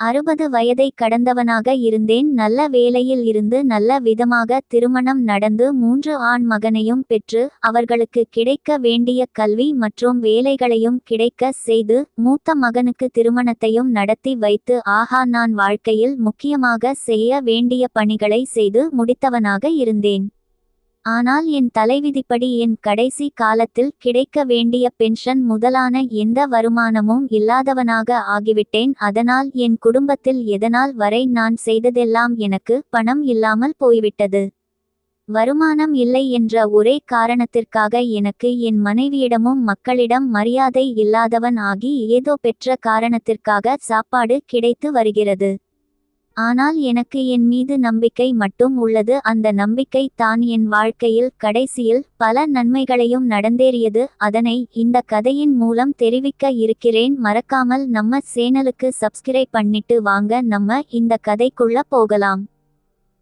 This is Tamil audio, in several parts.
60 வயதை கடந்தவனாக இருந்தேன். நல்ல வேலையில் இருந்து நல்ல விதமாக திருமணம் நடந்து 3 ஆண் மகனையும் பெற்று அவர்களுக்கு கிடைக்க வேண்டிய கல்வி மற்றும் வேலைகளையும் கிடைக்க செய்து மூத்த மகனுக்கு திருமணத்தையும் நடத்தி வைத்து நான் வாழ்க்கையில் முக்கியமாக செய்ய வேண்டிய பணிகளை செய்து முடித்தவனாக இருந்தேன். ஆனால் என் தலைவிதிப்படி என் கடைசி காலத்தில் கிடைக்க வேண்டிய பென்ஷன் முதலான எந்த வருமானமும் இல்லாதவனாக ஆகிவிட்டேன். அதனால் என் குடும்பத்தில் எதனால் வரை நான் செய்ததெல்லாம் எனக்கு பணம் இல்லாமல் போய்விட்டது. வருமானம் இல்லை என்ற ஒரே காரணத்திற்காக எனக்கு என் மனைவியிடமும் மக்களிடம் மரியாதை இல்லாதவன் ஆகி ஏதோ பெற்ற காரணத்திற்காக சாப்பாடு கிடைத்து வருகிறது. ஆனால் எனக்கு என் மீது நம்பிக்கை மட்டும் உள்ளது. அந்த நம்பிக்கை தான் என் வாழ்க்கையில் கடைசியில் பல நன்மைகளையும் நடந்தேறியது. அதனை இந்த கதையின் மூலம் தெரிவிக்க இருக்கிறேன். மறக்காமல் நம்ம சேனலுக்கு சப்ஸ்கிரைப் பண்ணிட்டு வாங்க நம்ம இந்த கதைக்குள்ள போகலாம்.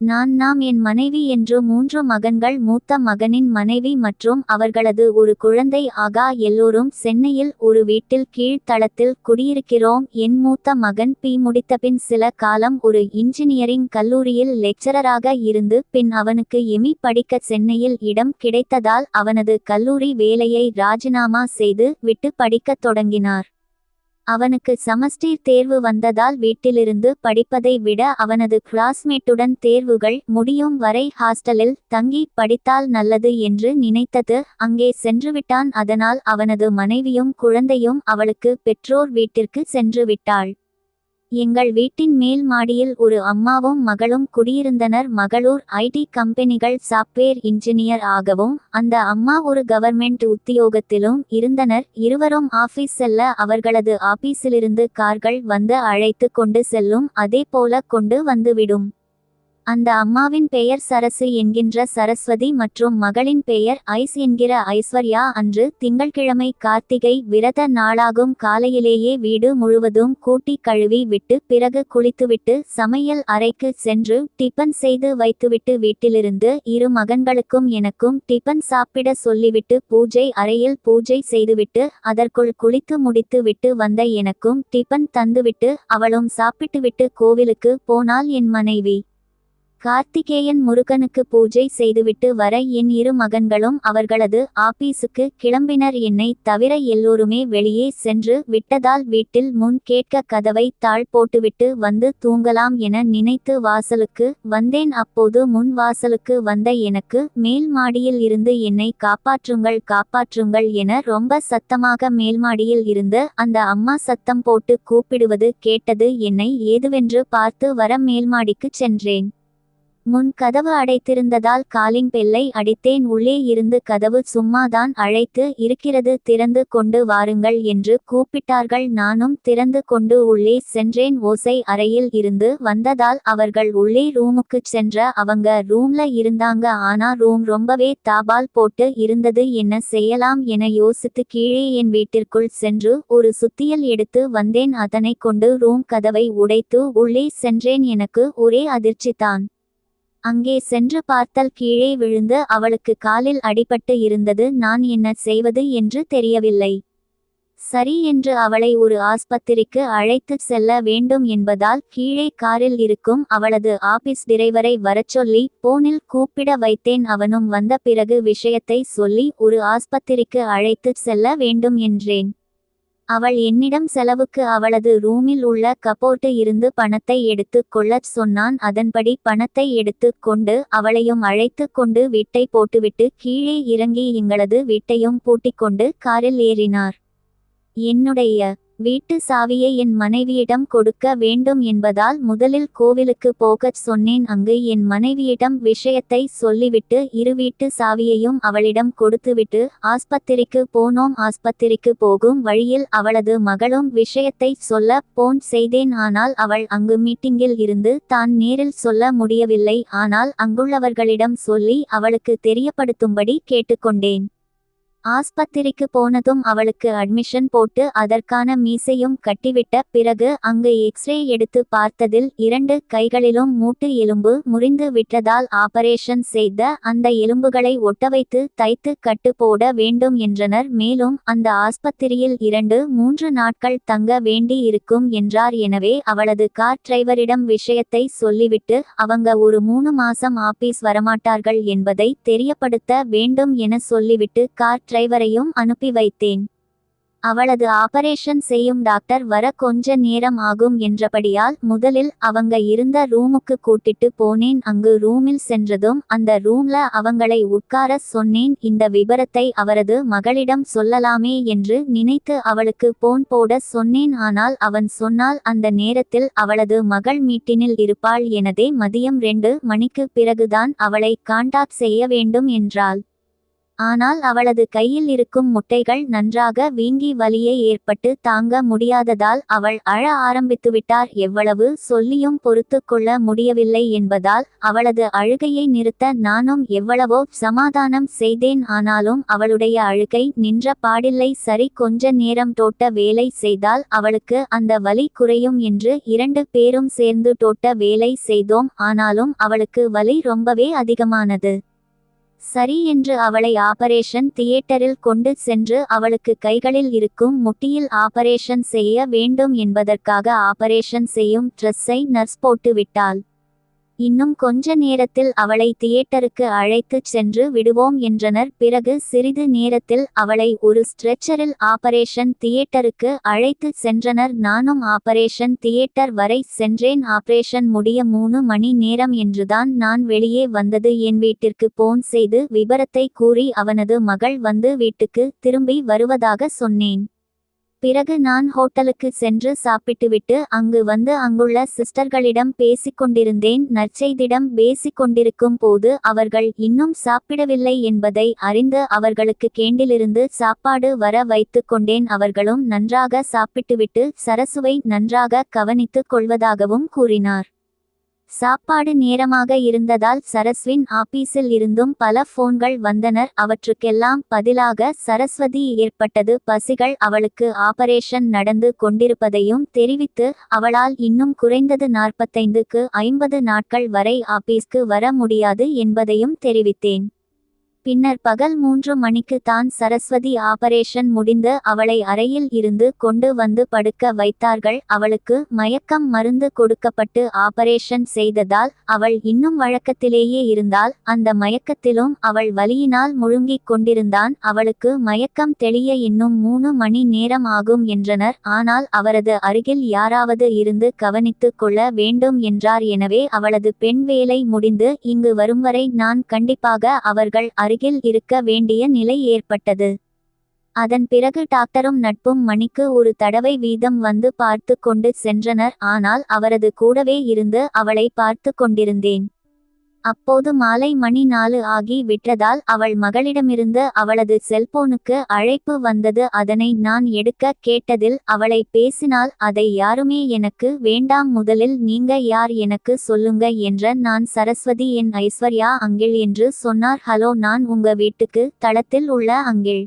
நாம் என் மனைவி என்று 3 மகன்கள். மூத்த மகனின் மனைவி மற்றும் அவர்களது ஒரு குழந்தை. எல்லோரும் சென்னையில் ஒரு வீட்டில் கீழ்த்தளத்தில் குடியிருக்கிறோம். என் மூத்த மகன் முடித்தபின் சில காலம் ஒரு இன்ஜினியரிங் கல்லூரியில் லெக்சரராக இருந்து பின் அவனுக்கு படிக்க சென்னையில் இடம் கிடைத்ததால் அவனது கல்லூரி வேலையை ராஜினாமா செய்து விட்டு படிக்கத் தொடங்கினார். அவனுக்கு செமஸ்டர் தேர்வு வந்ததால் வீட்டிலிருந்து படிப்பதை விட அவனது கிளாஸ்மேட்டுடன் தேர்வுகள் முடியும் வரை ஹாஸ்டலில் தங்கி படித்தால் நல்லது என்று நினைத்தது. அங்கே சென்றுவிட்டான். அதனால் அவனது மனைவியும் குழந்தையும் அவளுக்கு பெற்றோர் வீட்டிற்கு சென்று விட்டாள். எங்கள் வீட்டின் மேல் மாடியில் ஒரு அம்மாவும் மகளும் குடியிருந்தனர். மகளூர் ஐடி கம்பெனிகள் சாப்ட்வேர் இன்ஜினியர் ஆகவும் அந்த அம்மா ஒரு கவர்மெண்ட் உத்தியோகத்திலும் இருந்தனர். இருவரும் ஆபீஸ் செல்ல அவர்களது ஆபீஸிலிருந்து கார்கள் வந்து அழைத்து கொண்டு செல்லும். அதே போல கொண்டு வந்துவிடும். அந்த அம்மாவின் பெயர் சரசு என்கின்ற சரஸ்வதி மற்றும் மகளின் பெயர் ஐஸ் என்கிற ஐஸ்வர்யா. அன்று திங்கள்கிழமை கார்த்திகை விரத நாளாகும். காலையிலேயே வீடு முழுவதும் கூட்டி கழுவி விட்டு பிறகு குளித்துவிட்டு சமையல் அறைக்கு சென்று டிபன் செய்து வைத்துவிட்டு வீட்டிலிருந்து 2 மகன்களுக்கும் எனக்கும் டிபன் சாப்பிட சொல்லிவிட்டு பூஜை அறையில் பூஜை செய்துவிட்டு அதற்குள் குளித்து முடித்து விட்டு வந்த எனக்கும் டிபன் தந்துவிட்டு அவளும் சாப்பிட்டுவிட்டு கோவிலுக்கு போனாள். என் மனைவி கார்த்திகேயன் முருகனுக்கு பூஜை செய்துவிட்டு வர என் 2 மகன்களும் அவர்களது ஆபீஸுக்கு கிளம்பினர். என்னை தவிர எல்லோருமே வெளியே சென்று விட்டதால் வீட்டில் முன் கேட்க கதவை தாழ் போட்டுவிட்டு வந்து தூங்கலாம் என நினைத்து வாசலுக்கு வந்தேன். அப்போது முன் வாசலுக்கு வந்த எனக்கு மேல் மாடியில் இருந்து என்னை காப்பாற்றுங்கள் காப்பாற்றுங்கள் என ரொம்ப சத்தமாக மேல்மாடியில் இருந்து அந்த அம்மா சத்தம் போட்டு கூப்பிடுவது கேட்டது. என்னை ஏதுவென்று பார்த்து வர மேல்மாடிக்கு சென்றேன். முன் கதவு அடைத்திருந்ததால் காலிங் பெல்லை அடித்தேன். உள்ளே இருந்து கதவு சும்மாதான் அழைத்து இருக்கிறது, திறந்து கொண்டு வாருங்கள் என்று கூப்பிட்டார்கள். நானும் திறந்து கொண்டு உள்ளே சென்றேன். ஓசை அறையில் இருந்து வந்ததால் அவர்கள் உள்ளே ரூமுக்கு சென்ற அவங்க ரூம்ல இருந்தாங்க. ஆனா ரூம் ரொம்பவே தாபால் போட்டு இருந்தது. என்ன செய்யலாம் என யோசித்து கீழே என் வீட்டிற்குள் சென்று ஒரு சுத்தியல் எடுத்து வந்தேன். அதனை கொண்டு ரூம் கதவை உடைத்து உள்ளே சென்றேன். எனக்கு ஒரே அதிர்ச்சிதான். அங்கே சென்று பார்த்தல் கீழே விழுந்து அவளுக்கு காலில் அடிபட்டு இருந்தது. நான் என்ன செய்வது என்று தெரியவில்லை. சரி என்று அவளை ஒரு ஆஸ்பத்திரிக்கு அழைத்து செல்ல வேண்டும் என்பதால் கீழே காரில் இருக்கும் அவளது ஆபீஸ் டிரைவரை வரச்சொல்லி போனில் கூப்பிட வைத்தேன். அவனும் வந்த பிறகு விஷயத்தை சொல்லி ஒரு ஆஸ்பத்திரிக்கு அழைத்து செல்ல வேண்டும் என்றேன். அவள் என்னிடம் செலவுக்கு அவளது ரூமில் உள்ள கபோர்டு இருந்து பணத்தை எடுத்து கொள்ளச் சொன்னான். அதன்படி பணத்தை எடுத்து கொண்டு அவளையும் அழைத்து கொண்டு வீட்டை போட்டுவிட்டு கீழே இறங்கி எங்களது வீட்டையும் பூட்டிக்கொண்டு காரில் ஏறினார். என்னுடைய வீட்டு சாவியை என் மனைவியிடம் கொடுக்க வேண்டும் என்பதால் முதலில் கோவிலுக்கு போகச் சொன்னேன். அங்கு என் மனைவியிடம் விஷயத்தை சொல்லிவிட்டு 2 வீட்டு சாவியையும் அவளிடம் கொடுத்துவிட்டு ஆஸ்பத்திரிக்கு போனோம். ஆஸ்பத்திரிக்கு போகும் வழியில் அவளது மகளும் விஷயத்தை சொல்ல போன் செய்தேன். ஆனால் அவள் அங்கு மீட்டிங்கில் இருந்து தான் நேரில் சொல்ல முடியவில்லை. ஆனால் அங்குள்ளவர்களிடம் சொல்லி அவளுக்கு தெரியப்படுத்தும்படி கேட்டுக்கொண்டேன். ஆஸ்பத்திரிக்கு போனதும் அவளுக்கு அட்மிஷன் போட்டு அதற்கான மீசையும் கட்டிவிட்ட பிறகு அங்கு எக்ஸ்ரே எடுத்து பார்த்ததில் 2 கைகளிலும் மூட்டு எலும்பு முறிந்து விட்டதால் ஆபரேஷன் செய்த அந்த எலும்புகளை ஒட்டவைத்து தைத்து கட்டு போட வேண்டும் என்றனர். மேலும் அந்த ஆஸ்பத்திரியில் 2-3 நாட்கள் தங்க வேண்டி இருக்கும் என்றார். எனவே அவளது கார் டிரைவரிடம் விஷயத்தை சொல்லிவிட்டு அவங்க ஒரு 3 மாசம் ஆபீஸ் வரமாட்டார்கள் என்பதை தெரியப்படுத்த வேண்டும் என சொல்லிவிட்டு கார் டிரைவரையும் அனுப்பி வைத்தேன். அவளது ஆபரேஷன் செய்யும் டாக்டர் வர கொஞ்ச நேரம் ஆகும் என்றபடியால் முதலில் அவங்க இருந்த ரூமுக்கு கூட்டிட்டு போனேன். அங்கு ரூமில் சென்றதும் அந்த ரூம்ல அவங்களை உட்கார சொன்னேன். இந்த விபரத்தை அவரது மகளிடம் சொல்லலாமே என்று நினைத்து அவளுக்கு போன் போட சொன்னேன். ஆனால் அவன் சொன்னால் அந்த நேரத்தில் அவளது மகள் மீட்டினில் இருப்பாள். எனவே மதியம் 2 மணிக்கு பிறகுதான் அவளை காண்டாக்ட் செய்ய வேண்டும் என்றாள். ஆனால் அவளது கையில் இருக்கும் முட்டைகள் நன்றாக வீங்கி வலியை ஏற்பட்டு தாங்க முடியாததால் அவள் அழ ஆரம்பித்துவிட்டார். எவ்வளவு சொல்லியும் பொறுத்து கொள்ள முடியவில்லை என்பதால் அவளது அழுகையை நிறுத்த நானும் எவ்வளவோ சமாதானம் செய்தேன். ஆனாலும் அவளுடைய அழுகை நின்ற பாடில்லை. சரி, கொஞ்ச நேரம் தோட்ட வேலை செய்தால் அவளுக்கு அந்த வலி குறையும் என்று 2 பேரும் சேர்ந்து தோட்ட வேலை செய்தோம். ஆனாலும் அவளுக்கு வலி ரொம்பவே அதிகமானது. சரி என்று அவளை ஆபரேஷன் தியேட்டரில் கொண்டு சென்று அவளுக்கு கைகளில் இருக்கும் முட்டியில் ஆபரேஷன் செய்ய வேண்டும் என்பதற்காக ஆபரேஷன் செய்யும் ட்ரெஸ்ஸை நர்ஸ் போட்டு விட்டாள். இன்னும் கொஞ்ச நேரத்தில் அவளை தியேட்டருக்கு அழைத்துச் சென்று விடுவோம் என்றனர். பிறகு சிறிது நேரத்தில் அவளை ஒரு ஸ்ட்ரெச்சரில் ஆபரேஷன் தியேட்டருக்கு அழைத்து சென்றனர். நானும் ஆபரேஷன் தியேட்டர் வரை சென்றேன். ஆபரேஷன் முடிய 3 மணி நேரம் என்றுதான் நான் வெளியே வந்தது. என் வீட்டிற்கு போன் செய்து விபரத்தை கூறி அவனது மகள் வந்து வீட்டுக்கு திரும்பி வருவதாக சொன்னேன். பிறகு நான் ஹோட்டலுக்கு சென்று சாப்பிட்டுவிட்டு அங்கு வந்து அங்குள்ள சிஸ்டர்களிடம் பேசிக்கொண்டிருந்தேன். நற்செய்திடம் பேசிக்கொண்டிருக்கும் போது அவர்கள் இன்னும் சாப்பிடவில்லை என்பதை அறிந்து அவர்களுக்கு கேண்டிலிருந்து சாப்பாடு வர வைத்து கொண்டேன். அவர்களும் நன்றாக சாப்பிட்டுவிட்டு சரசுவை நன்றாக கவனித்துக் கொள்வதாகவும் கூறினார். சாப்பாடு நேரமாக இருந்ததால் சரஸ்வின் ஆபீஸில் இருந்தும் பல போன்கள் வந்தனர். அவற்றுக்கெல்லாம் பதிலாக சரஸ்வதி ஏற்பட்டது பசிகள் அவளுக்கு ஆபரேஷன் நடந்து கொண்டிருப்பதையும் தெரிவித்து அவளால் இன்னும் குறைந்தது 45-50 நாட்கள் வரை ஆபீஸ்க்கு வர முடியாது என்பதையும் தெரிவித்தேன். பின்னர் பகல் 3 மணிக்கு தான் சரஸ்வதி ஆபரேஷன் முடிந்து அவளை அறையில் இருந்து கொண்டு வந்து படுக்க வைத்தார்கள். அவளுக்கு மயக்கம் மருந்து கொடுக்கப்பட்டு ஆபரேஷன் செய்ததால் அவள் இன்னும் வழக்கத்திலேயே இருந்தாள். அந்த மயக்கத்திலும் அவள் வலியினால் முழுங்கிக் கொண்டிருந்தான். அவளுக்கு மயக்கம் தெளிய இன்னும் 3 மணி நேரம் ஆகும் என்றனர். ஆனால் அவரது அருகில் யாராவது இருந்து கவனித்து கொள்ள வேண்டும் என்றார். எனவே அவளது பெண் வேலை முடிந்து இங்கு வரும் வரை நான் கண்டிப்பாக அவர்கள் அருகில் இருக்க வேண்டிய நிலை ஏற்பட்டது. அதன் பிறகு டாக்டரும் நட்பும் மணிக்கு ஒரு தடவை வீதம் வந்து பார்த்து கொண்டு சென்றனர். ஆனால் அவரது கூடவே இருந்து அவளை பார்த்து கொண்டிருந்தேன். அப்போது மாலை மணி 4 ஆகி விட்டதால் அவள் மகளிடமிருந்து அவளது செல்போனுக்கு அழைப்பு வந்தது. அதனை நான் எடுக்க கேட்டதில் அவளை பேசினால் அதை யாருமே எனக்கு வேண்டாம், முதலில் நீங்க யார் எனக்கு சொல்லுங்க என்ற. நான் சரஸ்வதி, என் ஐஸ்வர்யா அங்கிள் என்று சொன்னார். ஹலோ, நான் உங்க வீட்டுக்கு தளத்தில் உள்ள அங்கிள்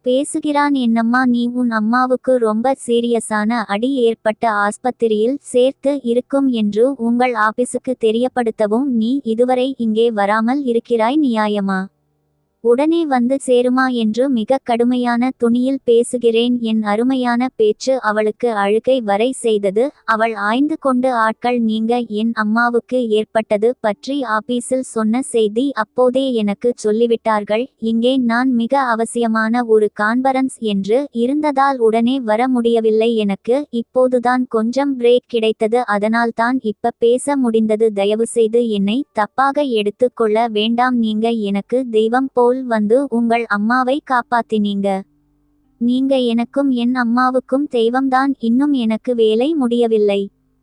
பேசுகிறான். என்னம்மா, நீ உன் அம்மாவுக்கு ரொம்ப சீரியஸான அடி ஏற்பட்ட ஆஸ்பத்திரியில் சேர்த்து இருக்கும் என்று உங்கள் ஆபீஸுக்கு தெரியப்படுத்தவும் நீ இதுவரை இங்கே வராமல் இருக்கிறாய், நியாயமா? உடனே வந்து சேருமா என்று மிக கடுமையான துணியில் பேசுகிறேன். என் அருமையான பேச்சு அவளுக்கு அழுகை வரை செய்தது. அவள் ஆய்ந்து கொண்டு ஆட்கள் நீங்க என் அம்மாவுக்கு ஏற்பட்டது பற்றி ஆபீஸில் சொன்ன செய்தி அப்போதே எனக்கு சொல்லிவிட்டார்கள். இங்கே நான் மிக அவசியமான ஒரு கான்பரன்ஸ் என்று இருந்ததால் உடனே வர முடியவில்லை. எனக்கு இப்போதுதான் கொஞ்சம் பிரேக் கிடைத்தது, அதனால்தான் இப்ப பேச முடிந்தது. தயவுசெய்து என்னை தப்பாக எடுத்து கொள்ள வேண்டாம். நீங்க எனக்கு தெய்வம் போல் வந்து உங்கள் அம்மாவை காப்பாத்தினீங்க. நீங்க எனக்கும் என் அம்மாவுக்கும் தெய்வம்தான். இன்னும் எனக்கு வேலை முடியவில்லை.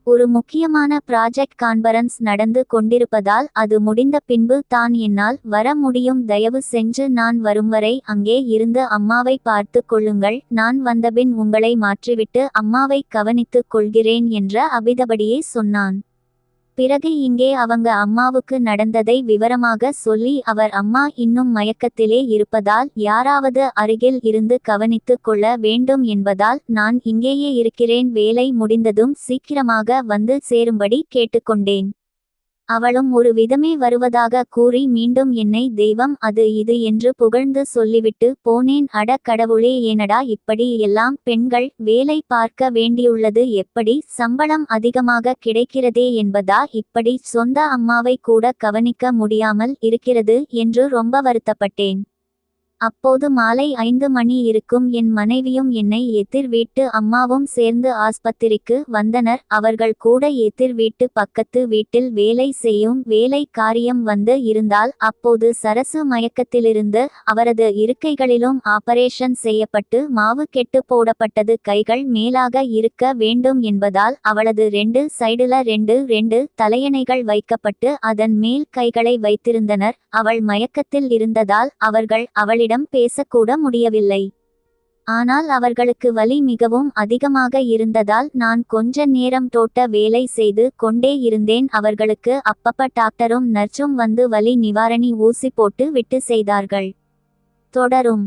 ஒரு முக்கியமான ப்ராஜெக்ட் கான்பரன்ஸ் நடந்து கொண்டிருப்பதால் அது முடிந்த பின்பு தான் என்னால் வர முடியும். தயவு செஞ்சு நான் வரும் வரை அங்கே இருந்து அம்மாவை பார்த்து கொள்ளுங்கள். நான் வந்தபின் உங்களை மாற்றிவிட்டு அம்மாவை கவனித்துக் கொள்கிறேன் என்ற அபிதபடியே சொன்னான். பிறகு இங்கே அவங்க அம்மாவுக்கு நடந்ததை விவரமாக சொல்லி அவர் அம்மா இன்னும் மயக்கத்திலே இருப்பதால் யாராவது அருகில் இருந்து கவனித்துக் கொள்ள வேண்டும் என்பதால் நான் இங்கேயே இருக்கிறேன், வேலை முடிந்ததும் சீக்கிரமாக வந்து சேரும்படி கேட்டுக்கொண்டேன். அவளும் ஒரு விதமே வருவதாக கூறி மீண்டும் என்னை தெய்வம் அது இது என்று புகழ்ந்து சொல்லிவிட்டு போனேன். அட கடவுளே, ஏனடா இப்படி எல்லாம் பெண்கள் வேலை பார்க்க வேண்டியுள்ளது, எப்படி சம்பளம் அதிகமாக கிடைக்கிறதே என்பதா இப்படி சொந்த அம்மாவை கூட கவனிக்க முடியாமல் இருக்கிறது என்று ரொம்ப வருத்தப்பட்டேன். அப்போது மாலை 5 மணி இருக்கும். என் மனைவியும் என்னை எதிர் வீட்டு அம்மாவும் சேர்ந்து ஆஸ்பத்திரிக்கு வந்தனர். அவர்கள் கூட எதிர் வீட்டு பக்கத்து வீட்டில் வேலை செய்யும் வேலை காரியம் வந்து இருந்தால் அப்போது சரசு மயக்கத்திலிருந்து அவரது இருக்கைகளிலும் ஆபரேஷன் செய்யப்பட்டு மாவு கெட்டு போடப்பட்டது. கைகள் மேலாக இருக்க வேண்டும் என்பதால் அவளது 2 சைடுல 2 தலையணைகள் வைக்கப்பட்டு அதன் மேல் கைகளை வைத்திருந்தனர். அவள் மயக்கத்தில் இருந்ததால் அவர்கள் அவளிடம் பேசக்கூட முடியவில்லை. ஆனால் அவர்களுக்கு வலி மிகவும் அதிகமாக இருந்ததால் நான் கொஞ்ச நேரம் தோட்ட வேலை செய்து கொண்டே இருந்தேன். அவர்களுக்கு அப்பப்ப டாக்டரும் நர்ஸும் வந்து வலி நிவாரணி ஊசி போட்டு விட்டு செய்தார்கள். தொடரும்.